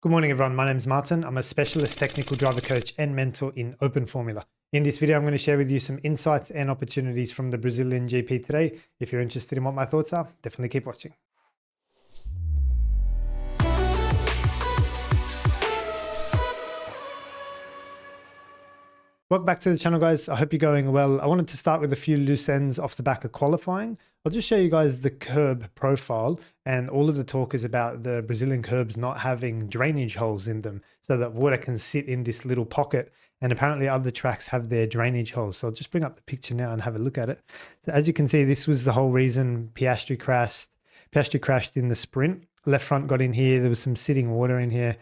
Good morning, everyone. My name is Martin. I'm a specialist technical driver coach and mentor in Open Formula. In this video, I'm going to share with you some insights and opportunities from the Brazilian GP today. If you're interested in what my thoughts are, definitely keep watching. Welcome back to the channel, guys. I hope you're going well. I wanted to start with a few loose ends off the back of qualifying. I'll just show you guys the curb profile, and all of the talk is about the Brazilian curbs not having drainage holes in them so that water can sit in this little pocket. And apparently other tracks have their drainage holes. So I'll just bring up the picture now and have a look at it. So as you can see, this was the whole reason Piastri crashed in the sprint. Left front got in here. There was some sitting water in here.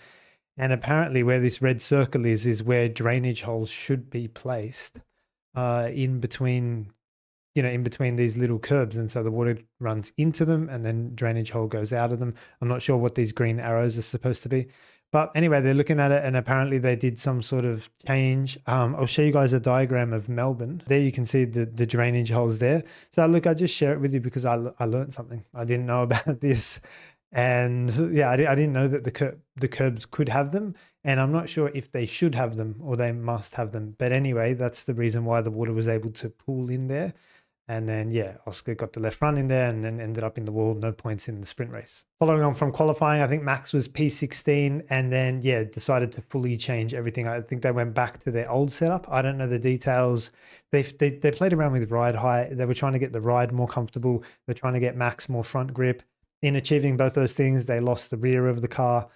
And apparently where this red circle is where drainage holes should be placed in between these little curbs. And so the water runs into them and then drainage hole goes out of them. I'm not sure what these green arrows are supposed to be. But anyway, they're looking at it and apparently they did some sort of change. I'll show you guys a diagram of Melbourne. There you can see the drainage holes there. So look, I just share it with you because I learned something. I didn't know about this. And yeah, I didn't know that the curbs could have them, and I'm not sure if they should have them or they must have them. But anyway, that's the reason why the water was able to pool in there. And then, yeah, Oscar got the left front in there and then ended up in the wall, no points in the sprint race. Following on from qualifying, I think Max was P16 and then, yeah, decided to fully change everything. I think they went back to their old setup. I don't know the details. They played around with ride height. They were trying to get the ride more comfortable. They're trying to get Max more front grip. In achieving both those things, they lost the rear of the car.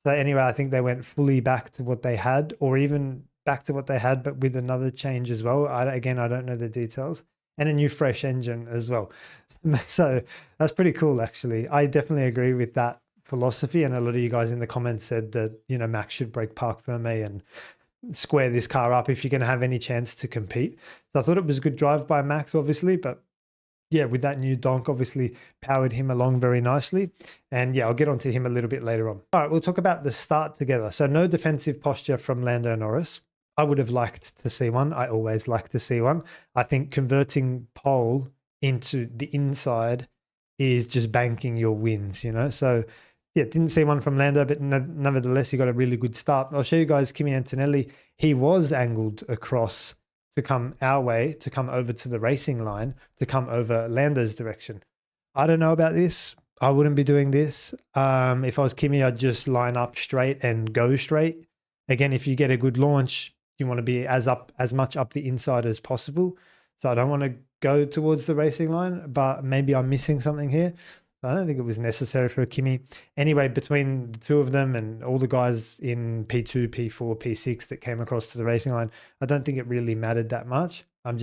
So anyway, I think they went fully back to what they had, or even back to what they had, but with another change as well. Again, I don't know the details. And a new fresh engine as well. So that's pretty cool, actually. I definitely agree with that philosophy. And a lot of you guys in the comments said that, Max should break parc fermé and square this car up if you're going to have any chance to compete. So I thought it was a good drive by Max, obviously, but yeah, with that new donk, obviously powered him along very nicely. And yeah, I'll get onto him a little bit later on. All right, we'll talk about the start together. So no defensive posture from Lando Norris. I would have liked to see one. I always like to see one. I think converting pole into the inside is just banking your wins, So yeah, didn't see one from Lando, but nevertheless, he got a really good start. I'll show you guys Kimi Antonelli. He was angled across to come our way, to come over to the racing line, to come over Lando's direction. I don't know about this. I wouldn't be doing this. If I was Kimi, I'd just line up straight and go straight. Again, if you get a good launch, you want to be as much up the inside as possible. So I don't want to go towards the racing line, but maybe I'm missing something here. I don't think it was necessary for Kimi. Anyway, between the two of them and all the guys in P2, P4, P6 that came across to the racing line, I don't think it really mattered that much. I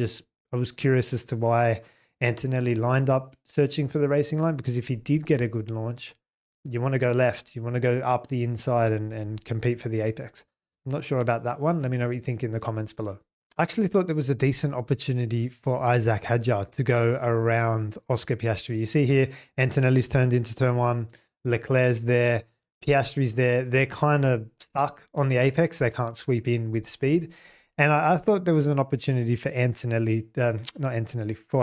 was curious as to why Antonelli lined up searching for the racing line, because if he did get a good launch, you want to go left, you want to go up the inside and compete for the apex. I'm not sure about that one. Let me know what you think in the comments below. I actually thought there was a decent opportunity for Isaac Hadjar to go around Oscar Piastri. You see here, Antonelli's turned into turn one, Leclerc's there, Piastri's there. They're kind of stuck on the apex. They can't sweep in with speed. And I thought there was an opportunity for for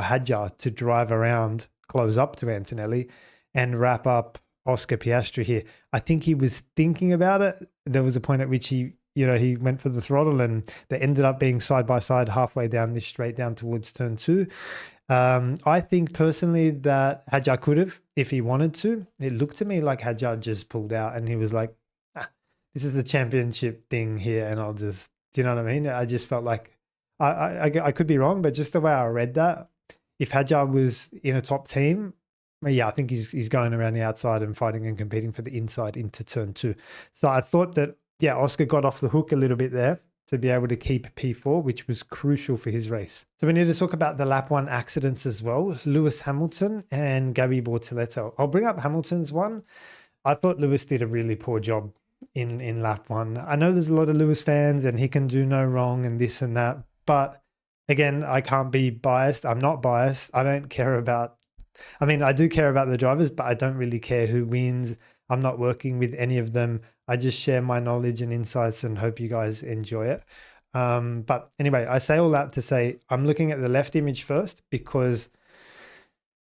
Hadjar to drive around, close up to Antonelli and wrap up Oscar Piastri here. I think he was thinking about it. There was a point at which he went for the throttle and they ended up being side by side halfway down this straight down towards turn two. I think personally that Hadjar could have, if he wanted to. It looked to me like Hadjar just pulled out and he was like, this is the championship thing here and I'll just, do you know what I mean? I just felt like, I could be wrong, but just the way I read that, if Hadjar was in a top team, yeah, I think he's going around the outside and fighting and competing for the inside into turn two. So I thought that, yeah, Oscar got off the hook a little bit there to be able to keep P4, which was crucial for his race. So we need to talk about the lap one accidents as well. Lewis Hamilton and Gabi BOR. I'll bring up Hamilton's one. I thought Lewis did a really poor job in lap one. I know there's a lot of Lewis fans and he can do no wrong and this and that. But again, I can't be biased. I'm not biased. I don't care about, I do care about the drivers, but I don't really care who wins. I'm not working with any of them. I just share my knowledge and insights and hope you guys enjoy it. But anyway, I say all that to say I'm looking at the left image first because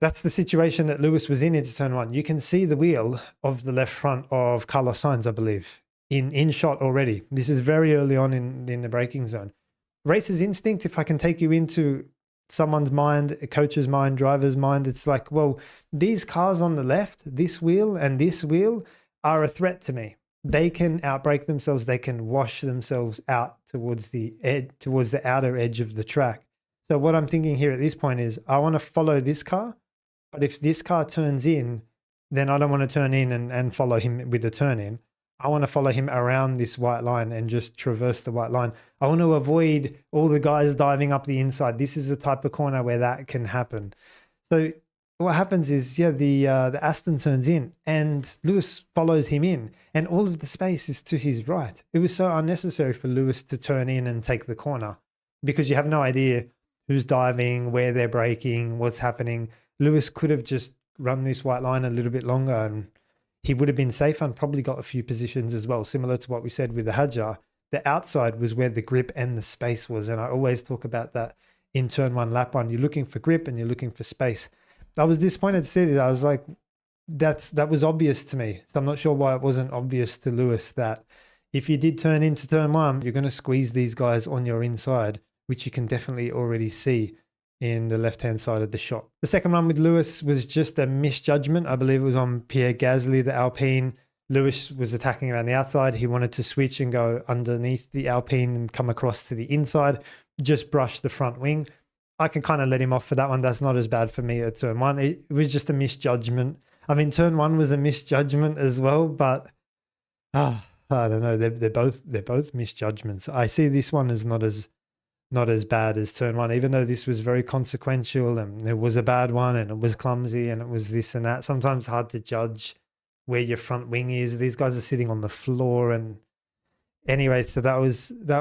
that's the situation that Lewis was in into turn one. You can see the wheel of the left front of Carlos Sainz, I believe. in shot already. This is very early on in the braking zone. Racer's instinct, if I can take you into someone's mind, a coach's mind, driver's mind, it's like, well, these cars on the left, this wheel and this wheel are a threat to me. They can outbrake themselves. They can wash themselves out towards the outer edge of the track. So what I'm thinking here at this point is I want to follow this car, but if this car turns in, then I don't want to turn in and follow him with the turn in. I want to follow him around this white line and just traverse the white line. I want to avoid all the guys diving up the inside. This is the type of corner where that can happen. So what happens is, yeah, the Aston turns in and Lewis follows him in, and all of the space is to his right. It was so unnecessary for Lewis to turn in and take the corner because you have no idea who's diving, where they're braking, what's happening. Lewis could have just run this white line a little bit longer and he would have been safe and probably got a few positions as well. Similar to what we said with the Hadjar, the outside was where the grip and the space was. And I always talk about that in turn one, lap one. You're looking for grip and you're looking for space. I was disappointed to see that. I was like, that was obvious to me. So I'm not sure why it wasn't obvious to Lewis that if you did turn into turn one, you're going to squeeze these guys on your inside, which you can definitely already see in the left-hand side of the shot. The second run with Lewis was just a misjudgment. I believe it was on Pierre Gasly, the Alpine. Lewis was attacking around the outside. He wanted to switch and go underneath the Alpine and come across to the inside, just brush the front wing. I can kind of let him off for that one. That's not as bad for me at turn one. It was just a misjudgment. I mean, turn one was a misjudgment as well, but I don't know. They're both misjudgments. I see this one as not as bad as turn one, even though this was very consequential and it was a bad one and it was clumsy and it was this and that. Sometimes hard to judge where your front wing is. These guys are sitting on the floor, and anyway, so that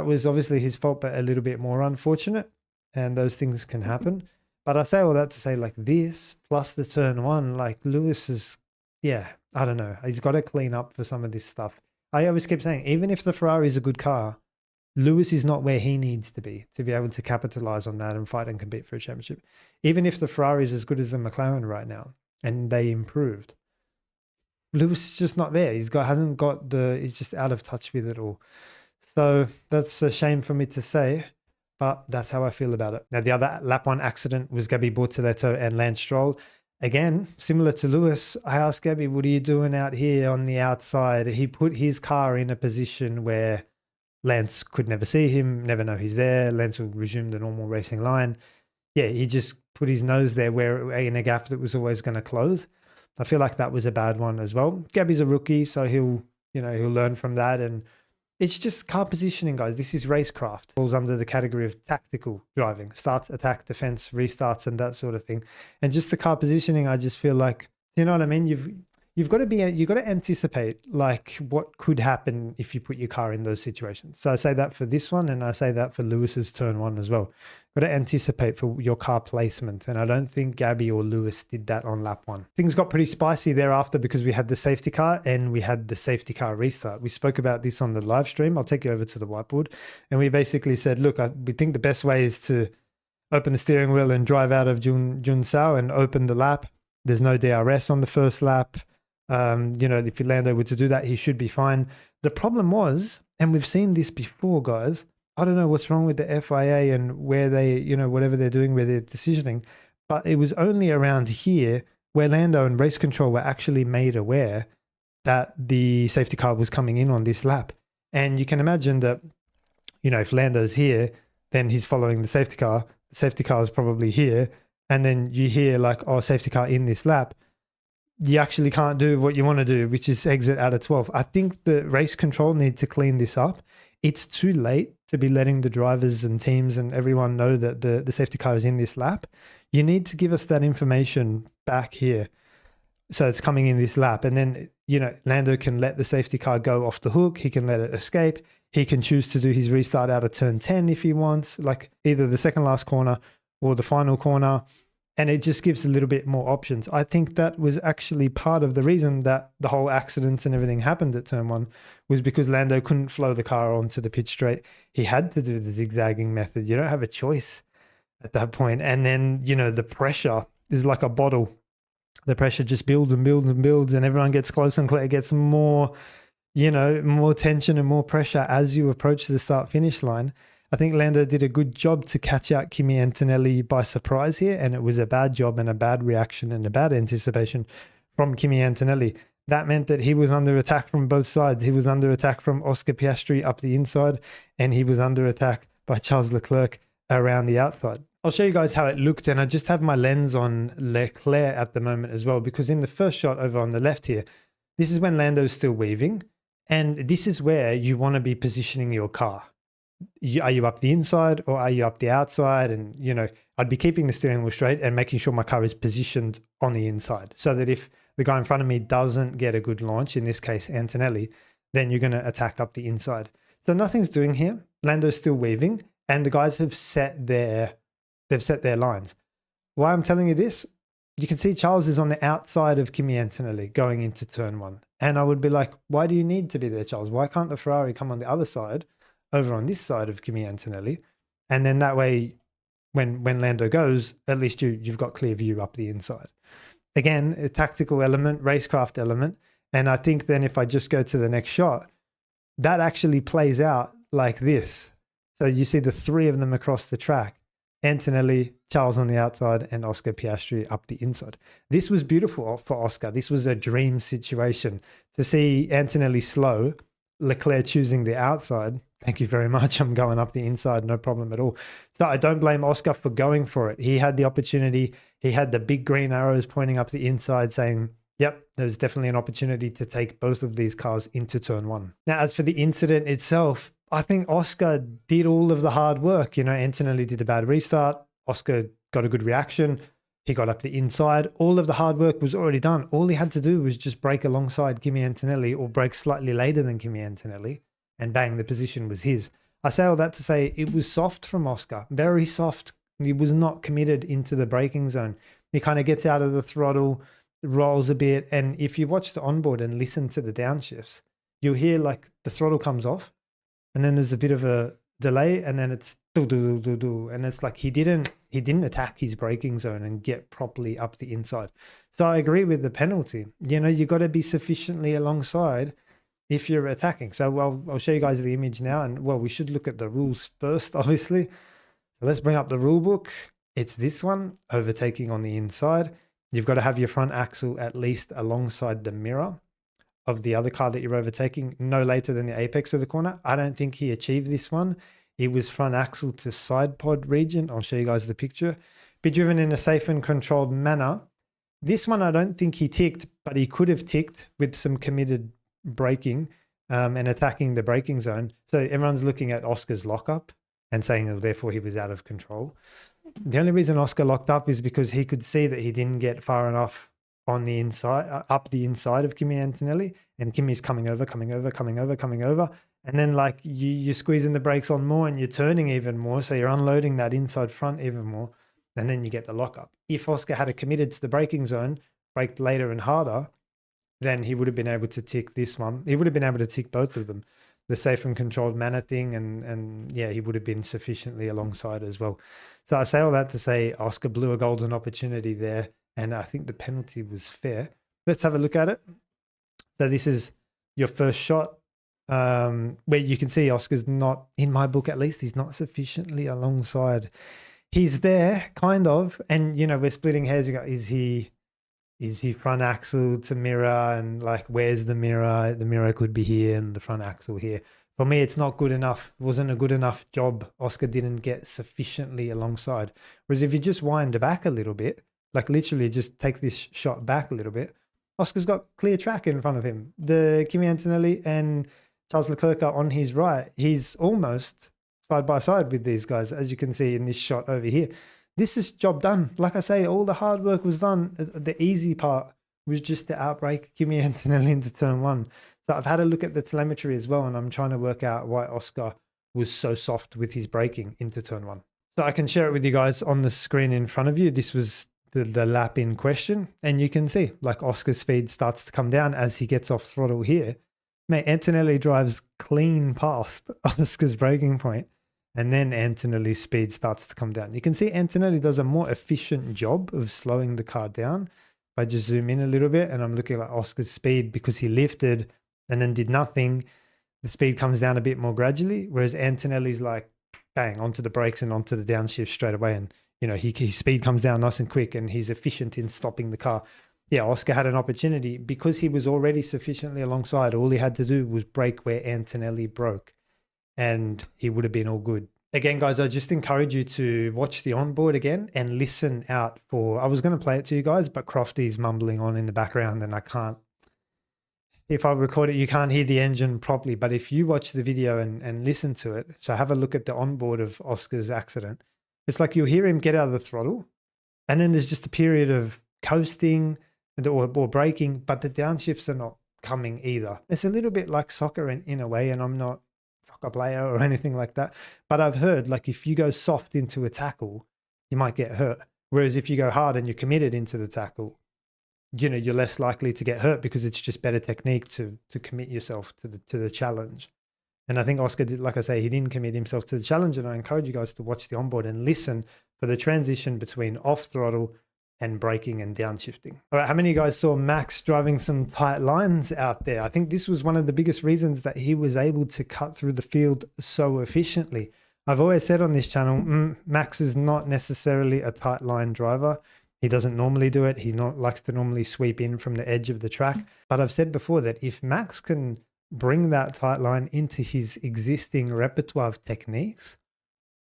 was obviously his fault, but a little bit more unfortunate, and those things can happen. But I say all that to say, like, this plus the turn one, like, Lewis is, yeah, I don't know. He's got to clean up for some of this stuff. I always keep saying, even if the Ferrari is a good car, Lewis is not where he needs to be able to capitalize on that and fight and compete for a championship. Even if the Ferrari is as good as the McLaren right now and they improved, Lewis is just not there. He's just out of touch with it all. So that's a shame for me to say, but that's how I feel about it. Now, the other lap one accident was Gabi BOR and Lance Stroll. Again, similar to Lewis, I asked Gabi, what are you doing out here on the outside? He put his car in a position where Lance could never see him, never know he's there. Lance will resume the normal racing line. Yeah, he just put his nose there where in a gap that was always going to close. I feel like that was a bad one as well. Gabi's a rookie, so he'll learn from that. And it's just car positioning, guys. This is racecraft. Falls under the category of tactical driving. Starts, attack, defense, restarts, and that sort of thing. And just the car positioning, I just feel like, you know what I mean? You've got to anticipate like what could happen if you put your car in those situations. So I say that for this one, and I say that for Lewis's turn one as well. Got to anticipate for your car placement, and I don't think Gabi or Lewis did that on lap one. Things got pretty spicy thereafter because we had the safety car and we had the safety car restart. We spoke about this on the live stream. I'll take you over to the whiteboard, and we basically said, look, we think the best way is to open the steering wheel and drive out of Jun Sao and open the lap. There's no DRS on the first lap. If Lando were to do that, he should be fine. The problem was, and we've seen this before, guys, I don't know what's wrong with the FIA and where they, whatever they're doing with their decisioning, but it was only around here where Lando and race control were actually made aware that the safety car was coming in on this lap. And you can imagine that, if Lando's here, then he's following the safety car. The safety car is probably here. And then you hear like, oh, safety car in this lap. You actually can't do what you want to do, which is exit out of 12. I think the race control need to clean this up. It's too late to be letting the drivers and teams and everyone know that the safety car is in this lap. You need to give us that information back here. So it's coming in this lap. And then, Lando can let the safety car go off the hook. He can let it escape. He can choose to do his restart out of turn 10 if he wants, like either the second last corner or the final corner. And it just gives a little bit more options. I think that was actually part of the reason that the whole accidents and everything happened at turn one was because Lando couldn't flow the car onto the pit straight. He had to do the zigzagging method. You don't have a choice at that point. And then, the pressure is like a bottle. The pressure just builds and builds and builds, and everyone gets close and it gets more you know, more tension and more pressure as you approach the start finish line. I think Lando did a good job to catch out Kimi Antonelli by surprise here, and it was a bad job and a bad reaction and a bad anticipation from Kimi Antonelli. That meant that he was under attack from both sides. He was under attack from Oscar Piastri up the inside, and he was under attack by Charles Leclerc around the outside. I'll show you guys how it looked, and I just have my lens on Leclerc at the moment as well, because in the first shot over on the left here, this is when Lando's still weaving, and this is where you want to be positioning your car. Are you up the inside or are you up the outside? And, you know, I'd be keeping the steering wheel straight and making sure my car is positioned on the inside so that if the guy in front of me doesn't get a good launch, in this case, Antonelli, then you're going to attack up the inside. So nothing's doing here. Lando's still weaving and the guys have set their lines. Why I'm telling you this, you can see Charles is on the outside of Kimi Antonelli going into turn one. And I would be like, why do you need to be there, Charles? Why can't the Ferrari come on the other side, over on this side of Kimi Antonelli? And then that way, when Lando goes, at least you've got clear view up the inside. Again, a tactical element, racecraft element. And I think then if I just go to the next shot, that actually plays out like this. So you see the three of them across the track. Antonelli, Charles on the outside, and Oscar Piastri up the inside. This was beautiful for Oscar. This was a dream situation. To see Antonelli slow, Leclerc choosing the outside, thank you very much, I'm going up the inside, no problem at all. So I don't blame Oscar for going for it. He had the opportunity. He had the big green arrows pointing up the inside saying, yep, there's definitely an opportunity to take both of these cars into turn one. Now, as for the incident itself, I think Oscar did all of the hard work. You know, Antonelli did a bad restart. Oscar got a good reaction. He got up the inside. All of the hard work was already done. All he had to do was just brake alongside Kimi Antonelli or brake slightly later than Kimi Antonelli, and bang, the position was his. I say all that to say it was soft from Oscar, very soft. He was not committed into the braking zone. He kind of gets out of the throttle, rolls a bit, and if you watch the onboard and listen to the downshifts, you'll hear like the throttle comes off, and then there's a bit of a delay, and then it's do do do do, and it's like he didn't attack his braking zone and get properly up the inside. So I agree with the penalty. You know, you got to be sufficiently alongside if you're attacking. So I'll show you guys the image now, and well, we should look at the rules first, obviously. So let's bring up the rule book. It's this one, overtaking on the inside. You've got to have your front axle at least alongside the mirror of the other car that you're overtaking, no later than the apex of the corner. I don't think he achieved this one. It was front axle to side pod region. I'll show you guys the picture. Be driven in a safe and controlled manner. This one I don't think he ticked, but he could have ticked with some committed braking and attacking the braking zone. So everyone's looking at Oscar's lockup and saying that therefore he was out of control. The only reason Oscar locked up is because he could see that he didn't get far enough on the inside, up the inside of Kimi Antonelli, and Kimi's coming over. And then like you're squeezing the brakes on more and you're turning even more. So you're unloading that inside front even more. And then you get the lockup. If Oscar had committed to the braking zone, braked later and harder, then he would have been able to tick this one. He would have been able to tick both of them, the safe and controlled manner thing. And yeah, he would have been sufficiently alongside as well. So I say all that to say Oscar blew a golden opportunity there. And I think the penalty was fair. Let's have a look at it. So this is your first shot where you can see Oscar's not, in my book at least, he's not sufficiently alongside. He's there, kind of. And, you know, we're splitting hairs. You go, is he front axle to mirror? And like, where's the mirror? The mirror could be here and the front axle here. For me, it's not good enough. It wasn't a good enough job. Oscar didn't get sufficiently alongside. Whereas if you just wind back a little bit, like literally just take this shot back a little bit, Oscar's got clear track in front of him. The Kimi Antonelli and Charles Leclerc are on his right. He's almost side by side with these guys, as you can see in this shot over here. This is job done. Like I say, all the hard work was done. The easy part was just to outbrake Kimi Antonelli into turn one. So I've had a look at the telemetry as well, and I'm trying to work out why Oscar was so soft with his braking into turn one. So I can share it with you guys on the screen in front of you. This was the lap in question, and you can see like Oscar's speed starts to come down as he gets off throttle here. Mate, Antonelli drives clean past Oscar's braking point, and then Antonelli's speed starts to come down. You can see Antonelli does a more efficient job of slowing the car down. If I just zoom in a little bit and I'm looking at Oscar's speed because he lifted and then did nothing, the speed comes down a bit more gradually. Whereas Antonelli's like, bang, onto the brakes and onto the downshift straight away. And, you know, his speed comes down nice and quick and he's efficient in stopping the car. Yeah, Oscar had an opportunity because he was already sufficiently alongside. All he had to do was brake where Antonelli broke and he would have been all good. Again, guys, I just encourage you to watch the onboard again and listen out for, I was going to play it to you guys, but Crofty's mumbling on in the background and I can't, if I record it, you can't hear the engine properly. But if you watch the video and listen to it, so have a look at the onboard of Oscar's accident, it's like you'll hear him get out of the throttle and then there's just a period of coasting or braking, but the downshifts are not coming either. It's a little bit like soccer in a way, and I'm not a soccer player or anything like that. But I've heard like if you go soft into a tackle, you might get hurt. Whereas if you go hard and you're committed into the tackle, you know, you're less likely to get hurt because it's just better technique to commit yourself to the challenge. And I think Oscar did, like I say, he didn't commit himself to the challenge. And I encourage you guys to watch the onboard and listen for the transition between off throttle and braking and downshifting. All right, how many of you guys saw Max driving some tight lines out there? I think this was one of the biggest reasons that he was able to cut through the field so efficiently. I've always said on this channel, Max is not necessarily a tight line driver. He doesn't normally do it. He likes to normally sweep in from the edge of the track. But I've said before that if Max can bring that tight line into his existing repertoire of techniques,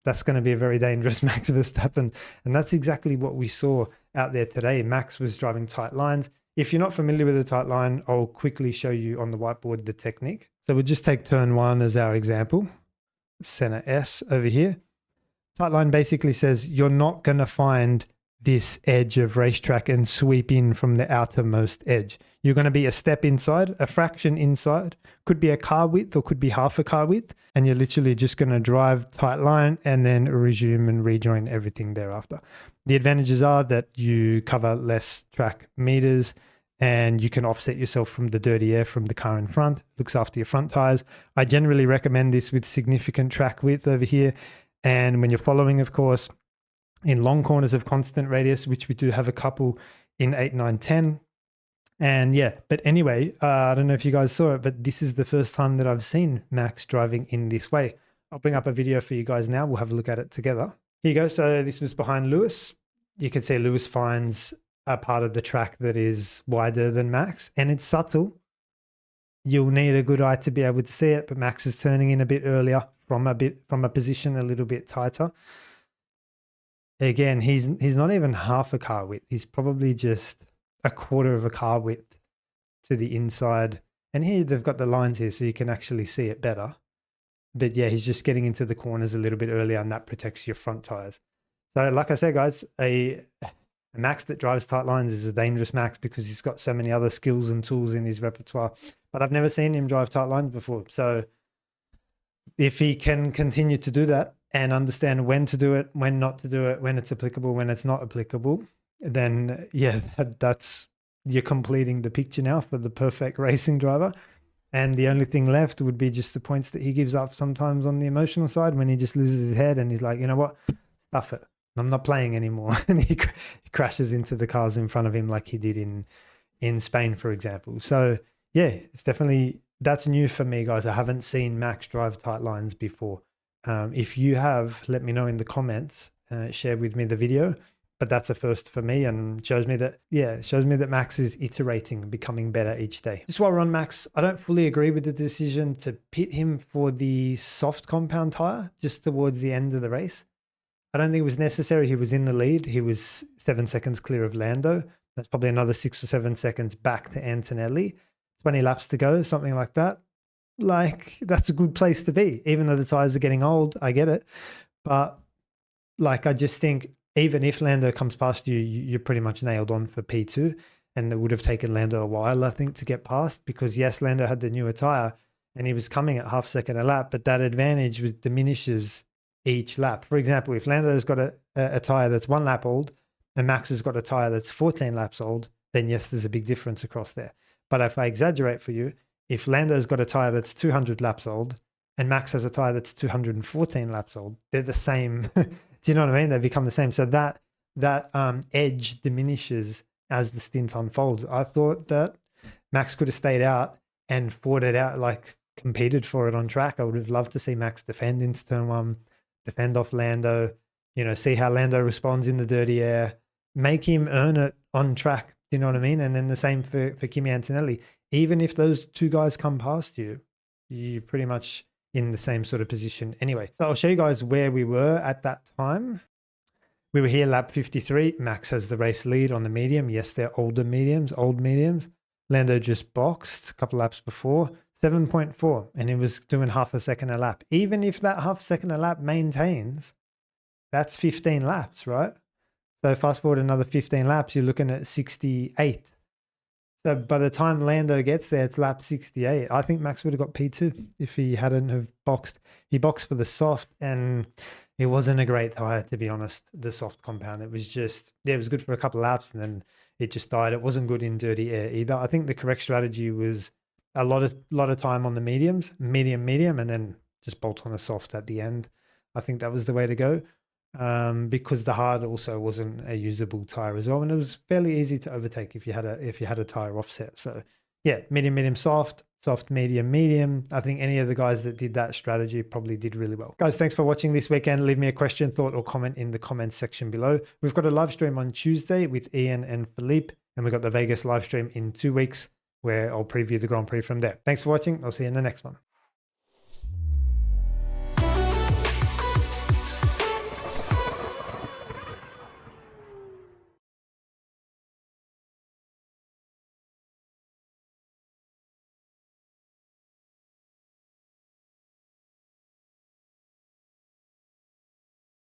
that's going to be a very dangerous Max Verstappen. And that's exactly what we saw out there today. Max was driving tight lines. If you're not familiar with a tight line, I'll quickly show you on the whiteboard the technique. So we'll just take turn 1 as our example. Center S over here. Tight line basically says you're not going to find this edge of racetrack and sweep in from the outermost edge. You're going to be a step inside, a fraction inside, could be a car width or could be half a car width. And you're literally just going to drive tight line and then resume and rejoin everything thereafter. The advantages are that you cover less track meters and you can offset yourself from the dirty air from the car in front, looks after your front tires. I generally recommend this with significant track width over here. And when you're following, of course, in long corners of constant radius, which we do have a couple in 8, 9, 10. And yeah, but anyway, I don't know if you guys saw it, but this is the first time that I've seen Max driving in this way. I'll bring up a video for you guys now. We'll have a look at it together. Here you go. So this was behind Lewis. You can see Lewis finds a part of the track that is wider than Max, and it's subtle. You'll need a good eye to be able to see it, but Max is turning in a bit earlier from a position a little bit tighter. Again, he's not even half a car width. He's probably just a quarter of a car width to the inside. And here they've got the lines here so you can actually see it better. But yeah, he's just getting into the corners a little bit earlier and that protects your front tires. So like I said, guys, a Max that drives tight lines is a dangerous Max because he's got so many other skills and tools in his repertoire. But I've never seen him drive tight lines before. So if he can continue to do that, and understand when to do it, when not to do it, when it's applicable, when it's not applicable, then yeah, that's you're completing the picture now for the perfect racing driver. And the only thing left would be just the points that he gives up sometimes on the emotional side when he just loses his head and he's like, you know what, stuff it. I'm not playing anymore. And he crashes into the cars in front of him like he did in Spain, for example. So yeah, it's definitely, that's new for me, guys. I haven't seen Max drive tight lines before. If you have, let me know in the comments, share with me the video, but that's a first for me and shows me that Max is iterating, becoming better each day. Just while we're on Max, I don't fully agree with the decision to pit him for the soft compound tire just towards the end of the race. I don't think it was necessary. He was in the lead. He was 7 seconds clear of Lando. That's probably another 6 or 7 seconds back to Antonelli. 20 laps to go, something like that. Like, that's a good place to be. Even though the tires are getting old, I get it. But like, I just think even if Lando comes past you, you're pretty much nailed on for P2. And it would have taken Lando a while, I think, to get past because yes, Lando had the newer tire and he was coming at half second a lap, but that advantage diminishes each lap. For example, if Lando's got a tire that's 1 lap old and Max has got a tire that's 14 laps old, then yes, there's a big difference across there. But if I exaggerate for you, if Lando's got a tire that's 200 laps old and Max has a tire that's 214 laps old, they're the same. Do you know what I mean? They become the same. So that edge diminishes as the stint unfolds. I thought that Max could have stayed out and fought it out, like competed for it on track. I would have loved to see Max defend into turn one, defend off Lando, you know, see how Lando responds in the dirty air, make him earn it on track. You know what I mean? And then the same for Kimi Antonelli. Even if those two guys come past you, you're pretty much in the same sort of position anyway. So I'll show you guys where we were at that time. We were here lap 53. Max has the race lead on the medium. Yes, they're old mediums. Lando just boxed a couple laps before, 7.4, and he was doing half a second a lap. Even if that half second a lap maintains, that's 15 laps, right? So fast forward another 15 laps, you're looking at 68. So by the time Lando gets there, it's lap 68. I think Max would have got P2 if he hadn't have boxed. He boxed for the soft, and it wasn't a great tire, to be honest, the soft compound. It was just, yeah, it was good for a couple of laps, and then it just died. It wasn't good in dirty air either. I think the correct strategy was a lot of time on the mediums, medium, and then just bolt on the soft at the end. I think that was the way to go. Because the hard also wasn't a usable tire as well, and it was fairly easy to overtake if you had a tire offset. So yeah, medium, soft, medium. I think any of the guys that did that strategy probably did really well. Guys, thanks for watching this weekend. Leave me a question, thought, or comment in the comments section below. We've got a live stream on Tuesday with Ian and Philippe, and we've got the Vegas live stream in 2 weeks where I'll preview the Grand Prix from there. Thanks for watching. I'll see you in the next one.